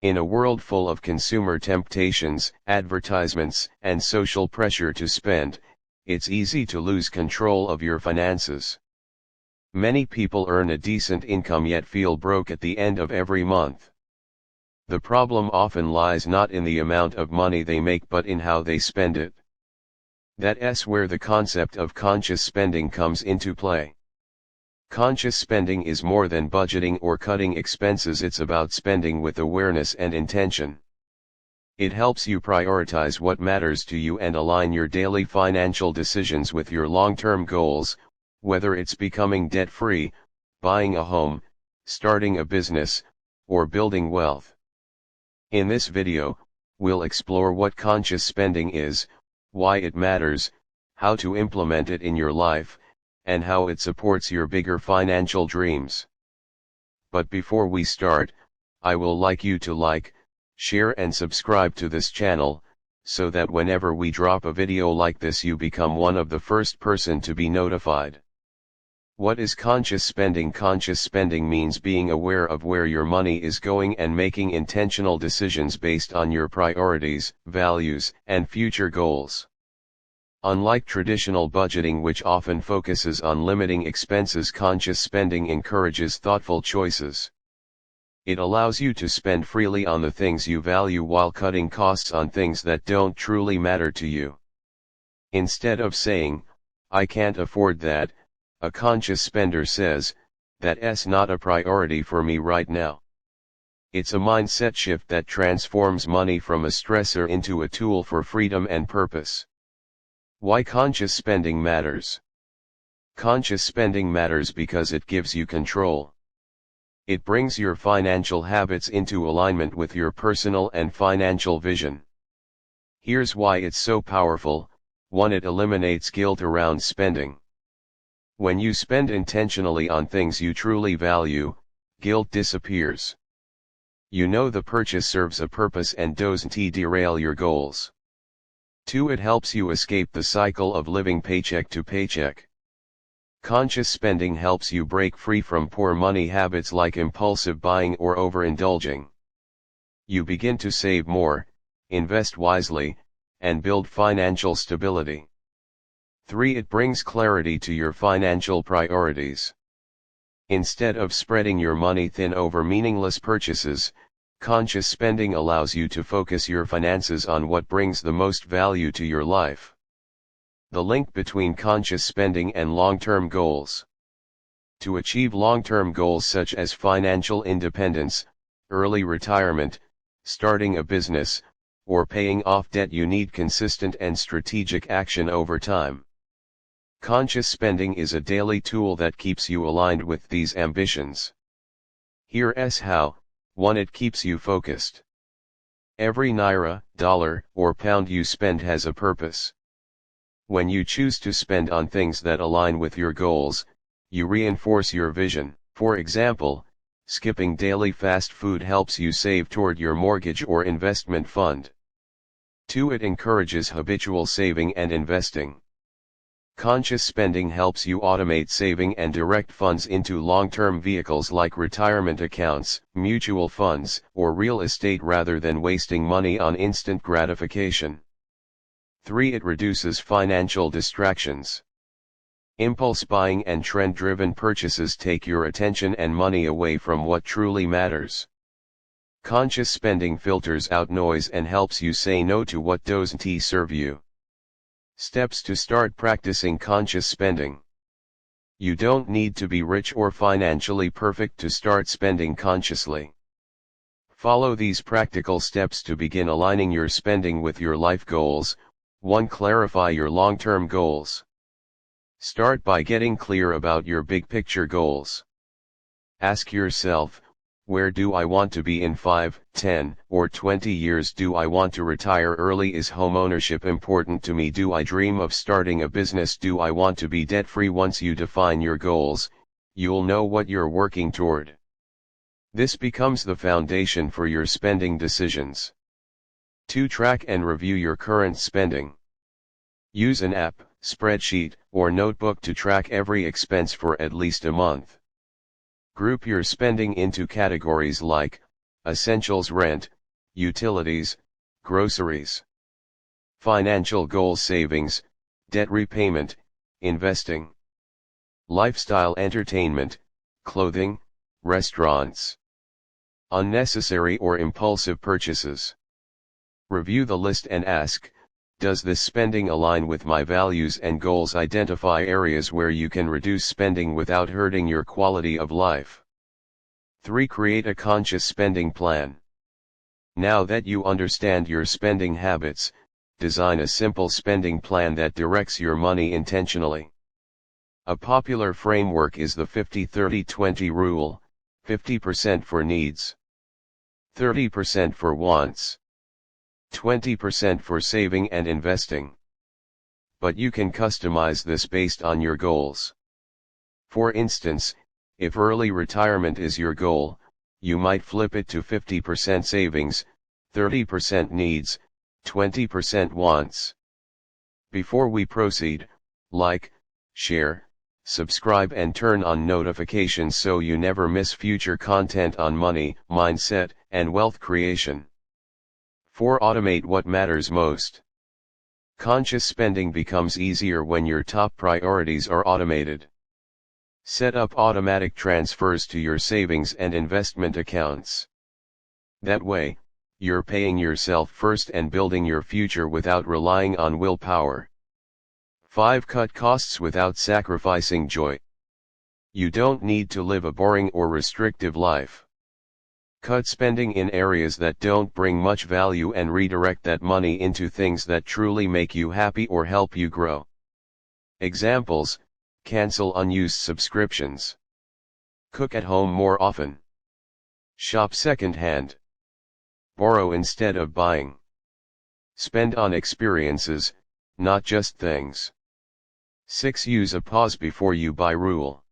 In a world full of consumer temptations, advertisements, and social pressure to spend, it's easy to lose control of your finances. Many people earn a decent income yet feel broke at the end of every month. The problem often lies not in the amount of money they make but in how they spend it. That's where the concept of conscious spending comes into play. Conscious spending is more than budgeting or cutting expenses, it's about spending with awareness and intention. It helps you prioritize what matters to you and align your daily financial decisions with your long-term goals, whether it's becoming debt-free, buying a home, starting a business, or building wealth. In this video, we'll explore what conscious spending is, why it matters, how to implement it in your life, and how it supports your bigger financial dreams. But before we start, I will like you to like, share and subscribe to this channel, so that whenever we drop a video like this you become one of the first person to be notified. What is conscious spending? Conscious spending means being aware of where your money is going and making intentional decisions based on your priorities, values, and future goals. Unlike traditional budgeting, which often focuses on limiting expenses, conscious spending encourages thoughtful choices. It allows you to spend freely on the things you value while cutting costs on things that don't truly matter to you. Instead of saying, "I can't afford that," a conscious spender says, "That's not a priority for me right now." It's a mindset shift that transforms money from a stressor into a tool for freedom and purpose. Why conscious spending matters? Conscious spending matters because it gives you control. It brings your financial habits into alignment with your personal and financial vision. Here's why it's so powerful. 1. It eliminates guilt around spending. When you spend intentionally on things you truly value, guilt disappears. You know the purchase serves a purpose and doesn't derail your goals. 2. It helps you escape the cycle of living paycheck to paycheck. Conscious spending helps you break free from poor money habits like impulsive buying or overindulging. You begin to save more, invest wisely, and build financial stability. 3. It brings clarity to your financial priorities. Instead of spreading your money thin over meaningless purchases, conscious spending allows you to focus your finances on what brings the most value to your life. The link between conscious spending and long-term goals. To achieve long-term goals such as financial independence, early retirement, starting a business, or paying off debt, you need consistent and strategic action over time. Conscious spending is a daily tool that keeps you aligned with these ambitions. Here's how. 1. It keeps you focused. Every naira, dollar, or pound you spend has a purpose. When you choose to spend on things that align with your goals, you reinforce your vision. For example, skipping daily fast food helps you save toward your mortgage or investment fund. 2. It encourages habitual saving and investing. Conscious spending helps you automate saving and direct funds into long-term vehicles like retirement accounts, mutual funds, or real estate rather than wasting money on instant gratification. 3. It reduces financial distractions. Impulse buying and trend-driven purchases take your attention and money away from what truly matters. Conscious spending filters out noise and helps you say no to what doesn't serve you. Steps to start practicing conscious spending. You don't need to be rich or financially perfect to start spending consciously. Follow these practical steps to begin aligning your spending with your life goals. 1. Clarify your long-term goals. Start by getting clear about your big picture goals. Ask yourself, where do I want to be in 5, 10, or 20 years? Do I want to retire early? Is homeownership important to me? Do I dream of starting a business? Do I want to be debt-free? Once you define your goals, you'll know what you're working toward. This becomes the foundation for your spending decisions. 2. Track and review your current spending. Use an app, spreadsheet, or notebook to track every expense for at least a month. Group your spending into categories like essentials rent, utilities, groceries. Financial goals savings, debt repayment, investing. Lifestyle entertainment, clothing, restaurants. Unnecessary or impulsive purchases. Review the list and ask, does this spending align with my values and goals? Identify areas where you can reduce spending without hurting your quality of life. 3. Create a conscious spending plan. Now that you understand your spending habits, design a simple spending plan that directs your money intentionally. A popular framework is the 50-30-20 rule, 50% for needs, 30% for wants, 20% for saving and investing. But you can customize this based on your goals. For instance, if early retirement is your goal, you might flip it to 50% savings, 30% needs, 20% wants. Before we proceed, like, share, subscribe and turn on notifications so you never miss future content on money, mindset, and wealth creation. 4. Automate what matters most. Conscious spending becomes easier when your top priorities are automated. Set up automatic transfers to your savings and investment accounts. That way, you're paying yourself first and building your future without relying on willpower. 5. Cut costs without sacrificing joy. You don't need to live a boring or restrictive life. Cut spending in areas that don't bring much value and redirect that money into things that truly make you happy or help you grow. Examples: cancel unused subscriptions. Cook at home more often. Shop second-hand. Borrow instead of buying. Spend on experiences, not just things. 6. Use a pause before you buy rule.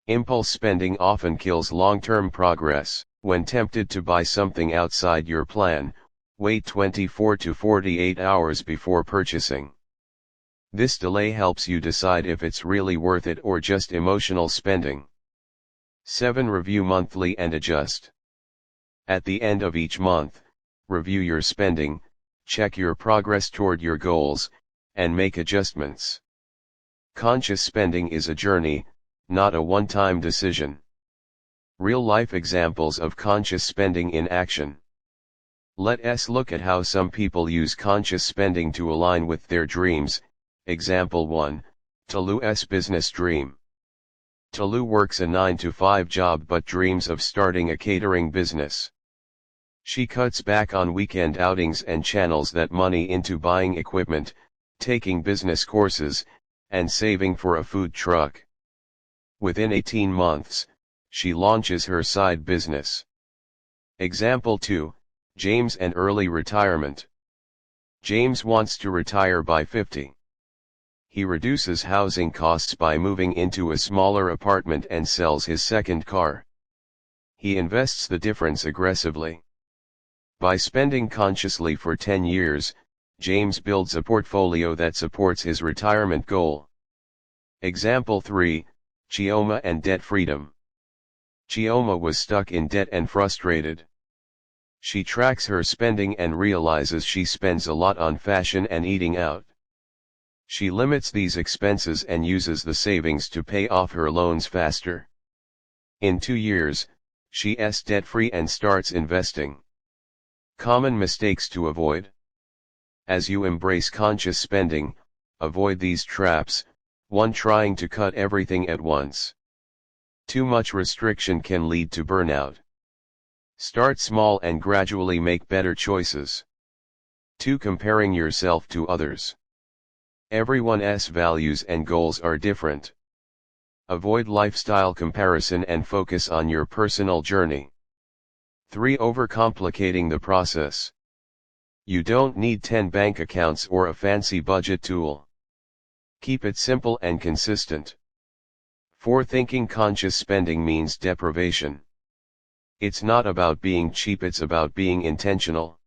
Impulse spending often kills long-term progress. When tempted to buy something outside your plan, wait 24 to 48 hours before purchasing. This delay helps you decide if it's really worth it or just emotional spending. 7. Review monthly and adjust. At the end of each month, review your spending, check your progress toward your goals, and make adjustments. Conscious spending is a journey, not a one-time decision. Real-life examples of conscious spending in action. Let's look at how some people use conscious spending to align with their dreams. Example 1, Talu's business dream. Talu works a 9-to-5 job but dreams of starting a catering business. She cuts back on weekend outings and channels that money into buying equipment, taking business courses, and saving for a food truck. Within 18 months, she launches her side business. Example 2, James and early retirement. James wants to retire by 50. He reduces housing costs by moving into a smaller apartment and sells his second car. He invests the difference aggressively. By spending consciously for 10 years, James builds a portfolio that supports his retirement goal. Example 3, Chioma and debt freedom. Chioma was stuck in debt and frustrated. She tracks her spending and realizes she spends a lot on fashion and eating out. She limits these expenses and uses the savings to pay off her loans faster. In 2 years, she's debt-free and starts investing. Common mistakes to avoid. As you embrace conscious spending, avoid these traps. 1. Trying to cut everything at once. Too much restriction can lead to burnout. Start small and gradually make better choices. 2. Comparing yourself to others. Everyone's values and goals are different. Avoid lifestyle comparison and focus on your personal journey. 3. Overcomplicating the process. You don't need 10 bank accounts or a fancy budget tool. Keep it simple and consistent. 4. Thinking conscious spending means deprivation. It's not about being cheap, it's about being intentional.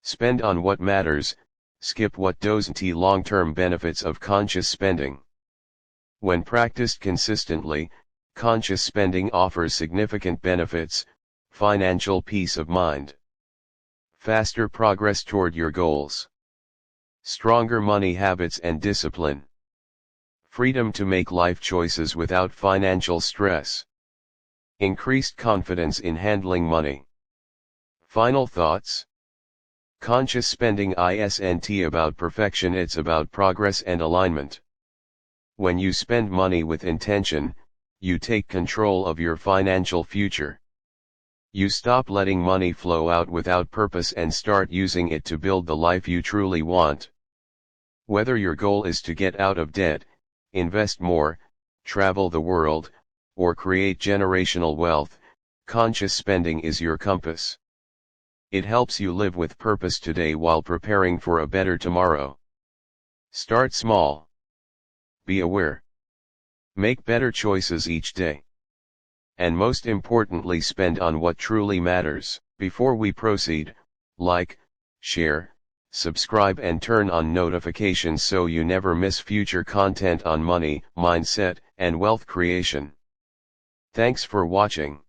Spend on what matters, skip what doesn't. Long-term benefits of conscious spending. When practiced consistently, conscious spending offers significant benefits. Financial peace of mind. Faster progress toward your goals. Stronger money habits and discipline. Freedom to make life choices without financial stress. Increased confidence in handling money. Final thoughts? Conscious spending isn't about perfection, it's about progress and alignment. When you spend money with intention, you take control of your financial future. You stop letting money flow out without purpose and start using it to build the life you truly want. Whether your goal is to get out of debt, invest more, travel the world, or create generational wealth, conscious spending is your compass. It helps you live with purpose today while preparing for a better tomorrow. Start small. Be aware. Make better choices each day. And most importantly, spend on what truly matters. Before we proceed, like, share, subscribe and turn on notifications so you never miss future content on money, mindset, and wealth creation. Thanks for watching.